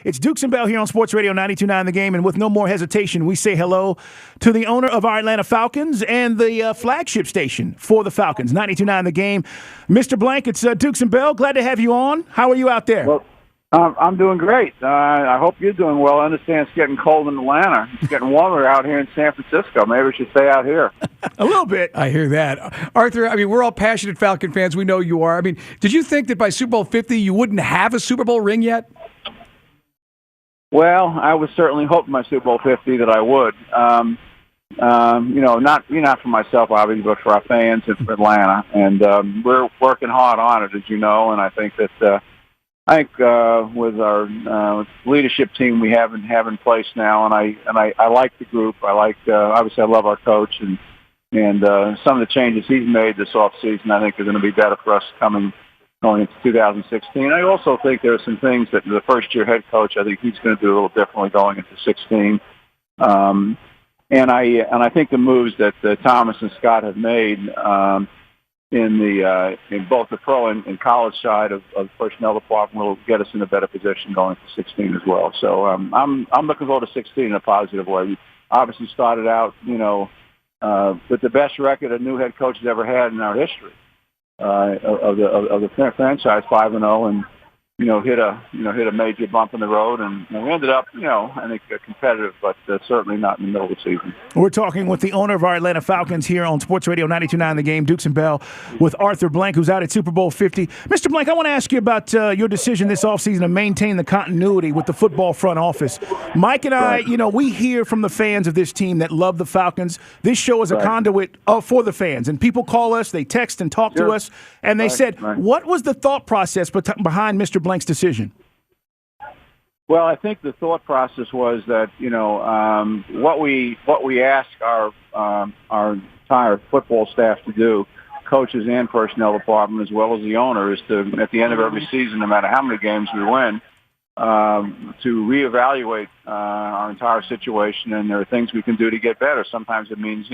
It's Dukes and Bell here on Sports Radio 92.9 The Game, and with no more hesitation, we say hello to the owner of our Atlanta Falcons and the flagship station for the Falcons, 92.9 The Game. Mr. Blank, it's Dukes and Bell. Glad to have you on. How are you out there? Well, I'm doing great. I hope you're doing well. I understand it's getting cold in Atlanta. It's getting warmer out here in San Francisco. Maybe we should stay out here. A little bit. I hear that. Arthur, I mean, we're all passionate Falcon fans. We know you are. I mean, did you think that by Super Bowl 50 you wouldn't have a Super Bowl ring yet? Well, I was certainly hoping by Super Bowl 50 that I would. Not for myself, obviously, but for our fans in Atlanta. And we're working hard on it, as you know, and I think that with our leadership team we have in place now, and I like the group. I like obviously I love our coach, and some of the changes he's made this offseason I think are going to be better for us going into 2016. I also think there are some things that the first-year head coach, I think he's going to do a little differently going into 16. And I think the moves that Thomas and Scott have made in both the pro and college side of the personnel department will get us in a better position going to 16 as well. So I'm looking forward to 16 in a positive way. We obviously started out, with the best record a new head coach has ever had in our history of the franchise, 5-0, and hit a major bump in the road, and we ended up, I think competitive, but certainly not in the middle of the season. We're talking with the owner of our Atlanta Falcons here on Sports Radio 92.9 The Game, Dukes and Bell, with Arthur Blank, who's out at Super Bowl 50. Mr. Blank, I want to ask you about your decision this offseason to maintain the continuity with the football front office. Mike and I, we hear from the fans of this team that love the Falcons. This show is a conduit for the fans, and people call us, they text and talk to us, and they said, what was the thought process behind Mr. Blank's decision? Well, I think the thought process was that what we ask our entire football staff to do, coaches and personnel department as well as the owner, is to at the end of every season, no matter how many games we win, to reevaluate our entire situation, and there are things we can do to get better. Sometimes it means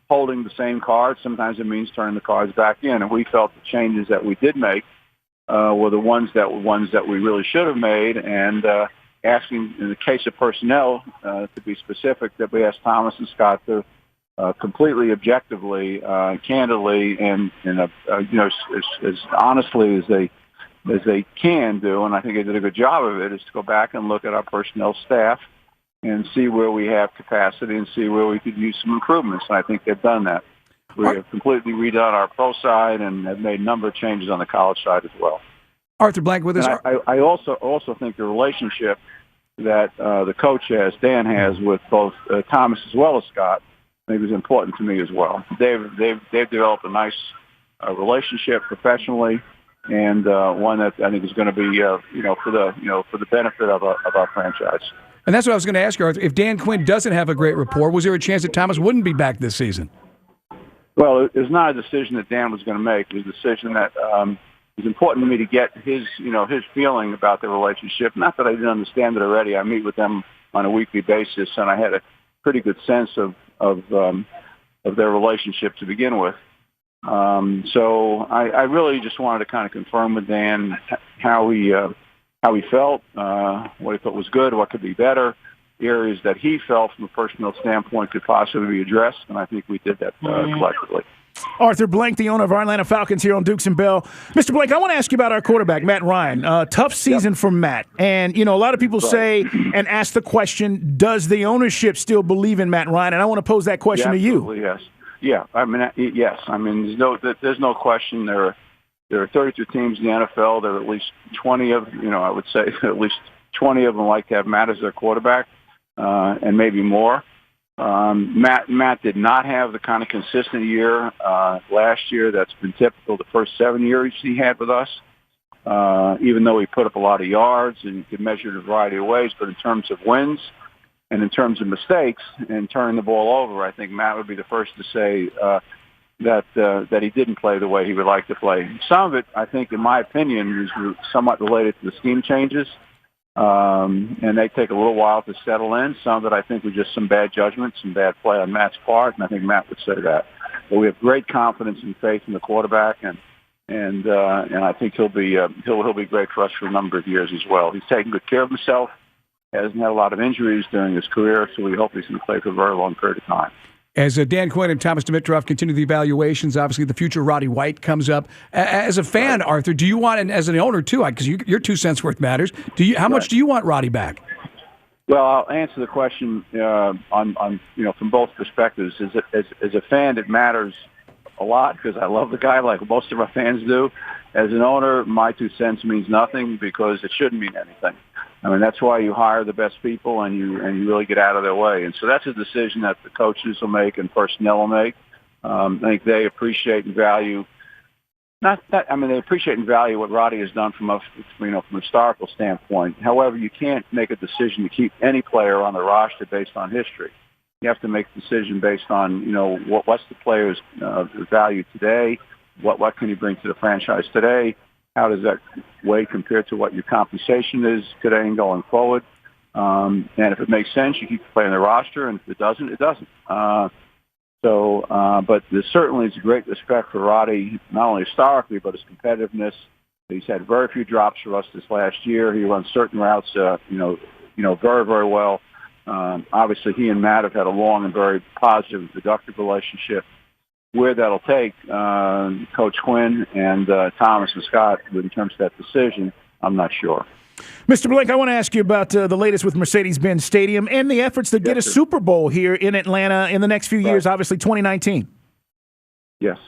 holding the same cards. Sometimes it means turning the cards back in. And we felt the changes that we did make were the ones that we really should have made, and asking, in the case of personnel, to be specific, that we asked Thomas and Scott to completely objectively, candidly, and as honestly as they can do, and I think they did a good job of it, is to go back and look at our personnel staff and see where we have capacity and see where we could use some improvements. And I think they've done that. We have completely redone our pro side and have made a number of changes on the college side as well. Arthur Blank with us. I also think the relationship that the coach Dan has with both Thomas as well as Scott, I think is important to me as well. They've developed a nice relationship professionally, and one that I think is going to be for the benefit of our franchise. And that's what I was going to ask you, Arthur. If Dan Quinn doesn't have a great rapport, was there a chance that Thomas wouldn't be back this season? Well, it was not a decision that Dan was going to make. It was a decision that it was important to me to get his feeling about the relationship. Not that I didn't understand it already. I meet with them on a weekly basis, and I had a pretty good sense of their relationship to begin with. So I really just wanted to kind of confirm with Dan how he felt, what he thought was good, what could be better, areas that he felt from a personnel standpoint could possibly be addressed, and I think we did that collectively. Arthur Blank, the owner of our Atlanta Falcons here on Dukes and Bell. Mr. Blank, I want to ask you about our quarterback, Matt Ryan. Tough season for Matt. And, a lot of people say and ask the question, does the ownership still believe in Matt Ryan? And I want to pose that question to you. Yes. Yeah, yes. There's no question. There are 32 teams in the NFL. There are at least 20 of, I would say at least 20 of them like to have Matt as their quarterback, and maybe more. Matt did not have the kind of consistent year last year that's been typical the first 7 years he had with us, even though he put up a lot of yards and you could measure it a variety of ways. But in terms of wins and in terms of mistakes and turning the ball over, I think Matt would be the first to say that he didn't play the way he would like to play. Some of it, I think, in my opinion, is somewhat related to the scheme changes. And they take a little while to settle in. Some of it, I think, was just some bad judgment, some bad play on Matt's part, and I think Matt would say that. But we have great confidence and faith in the quarterback, and and I think he'll be great for us for a number of years as well. He's taking good care of himself. Hasn't had a lot of injuries during his career, so we hope he's going to play for a very long period of time. As Dan Quinn and Thomas Dimitrov continue the evaluations, obviously the future Roddy White comes up. As a fan, Arthur, do you want, and as an owner too, because your 2 cents worth matters, how much do you want Roddy back? Well, I'll answer the question on from both perspectives. As a fan, it matters a lot because I love the guy like most of our fans do. As an owner, my 2 cents means nothing because it shouldn't mean anything. I mean, that's why you hire the best people and you really get out of their way. And so that's a decision that the coaches will make and personnel will make. I think they appreciate and value they appreciate and value what Roddy has done from a historical standpoint. However, you can't make a decision to keep any player on the roster based on history. You have to make a decision based on, what's the player's value today, what can he bring to the franchise today, how does that weigh compared to what your compensation is today and going forward. And if it makes sense, you keep the player on the roster, and if it doesn't, it doesn't. But there certainly is great respect for Roddy, not only historically, but his competitiveness. He's had very few drops for us this last year. He runs certain routes, very, very well. Obviously, he and Matt have had a long and very positive, productive relationship. Where that'll take Coach Quinn and Thomas and Scott in terms of that decision, I'm not sure. Mr. Blank, I want to ask you about the latest with Mercedes-Benz Stadium and the efforts to get a Super Bowl here in Atlanta in the next few years, obviously 2019. Yes.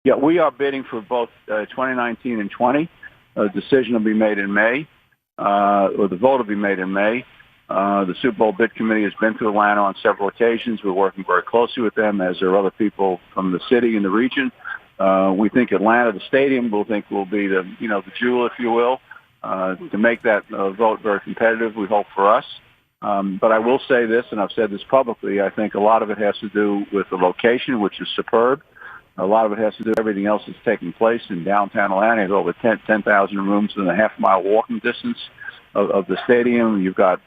Yeah, we are bidding for both 2019 and 20. A decision will be made in May, or the vote will be made in May. The Super Bowl bid committee has been to Atlanta on several occasions. We're working very closely with them, as are other people from the city and the region. We think Atlanta, the stadium, will be the jewel, if you will, to make that vote very competitive. We hope for us. But I will say this, and I've said this publicly. I think a lot of it has to do with the location, which is superb. A lot of it has to do with everything else that's taking place in downtown Atlanta. There's over 10,000 rooms within a half-mile walking distance of the stadium. You've got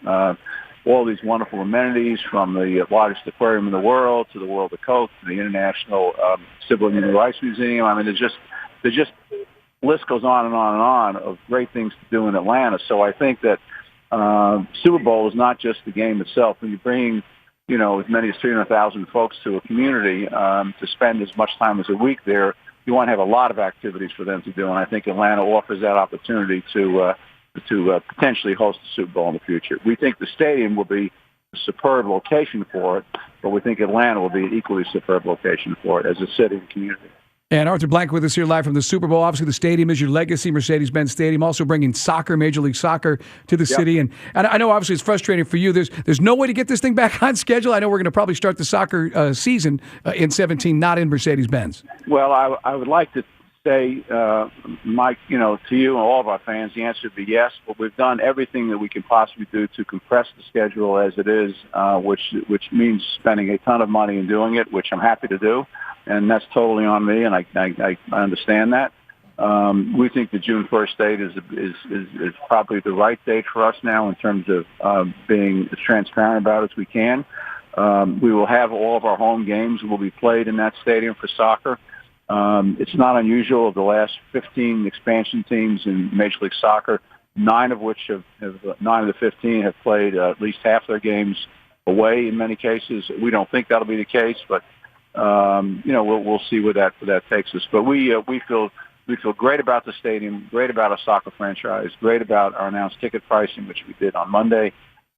all these wonderful amenities, from the largest aquarium in the world to the World of Coke to the International Civil and Human Rights Museum. I mean, there's just list goes on and on and on of great things to do in Atlanta. So I think that Super Bowl is not just the game itself. When you bring as many as 300,000 folks to a community to spend as much time as a week there, you want to have a lot of activities for them to do. And I think Atlanta offers that opportunity to potentially host the Super Bowl in the future. We think the stadium will be a superb location for it, but we think Atlanta will be an equally superb location for it as a city and community. And Arthur Blank with us here live from the Super Bowl. Obviously, the stadium is your legacy, Mercedes-Benz Stadium, also bringing soccer, Major League Soccer, to the city. And I know, obviously, it's frustrating for you. There's no way to get this thing back on schedule. I know we're going to probably start the soccer season in 17, not in Mercedes-Benz. Well, I would like to say, Mike, to you and all of our fans, the answer would be yes. But we've done everything that we can possibly do to compress the schedule as it is, which means spending a ton of money in doing it, which I'm happy to do. And that's totally on me, and I understand that. We think the June 1st date is probably the right date for us now in terms of being as transparent about it as we can. We will have all of our home games will be played in that stadium for soccer. It's not unusual. Of the last 15 expansion teams in Major League Soccer, 9 of the 15 have played at least half their games away in many cases. We don't think that'll be the case, but we'll see where that takes us. But we feel great about the stadium, great about our soccer franchise, great about our announced ticket pricing, which we did on Monday.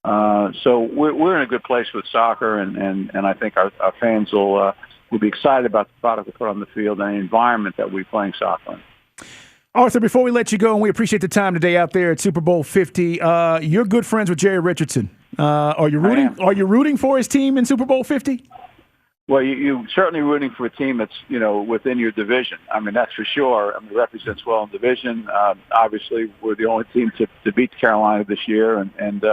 So we're in a good place with soccer, and I think our fans will be excited about the product we put on the field and the environment that we're playing soccer in. Arthur, before we let you go, and we appreciate the time today out there at Super Bowl 50, you're good friends with Jerry Richardson. Are you rooting for his team in Super Bowl 50? Well, you're certainly rooting for a team that's, within your division. I mean, that's for sure. I mean, it represents well in division. Obviously, we're the only team to beat Carolina this year. And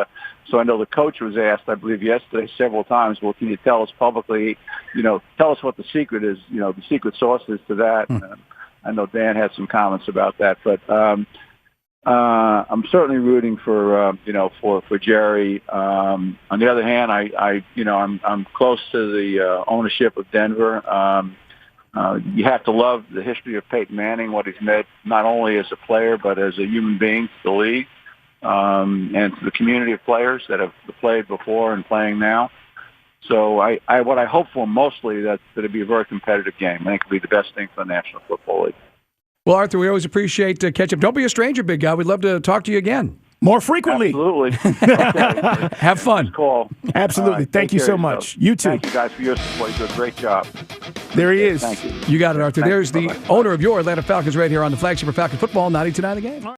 so I know the coach was asked, I believe yesterday, several times, well, can you tell us publicly, tell us what the secret is, the secret sauce is to that. I know Dan had some comments about that. But I'm certainly rooting for Jerry. On the other hand, I'm close to the ownership of Denver. You have to love the history of Peyton Manning, what he's meant not only as a player but as a human being to the league and to the community of players that have played before and playing now. So what I hope for mostly that it'll be a very competitive game. I think it'll be the best thing for the National Football League. Well, Arthur, we always appreciate catch-up. Don't be a stranger, big guy. We'd love to talk to you again. More frequently. Absolutely. Okay. Have fun. Call. Absolutely. Right, Thank you so much. You too. Thank you guys for your support. You do a great job. There he is. Thank you. You got it, Arthur. Thank There's you. the Bye-bye. owner of your Atlanta Falcons right here on the flagship of Falcon Football, 92.9 The Game.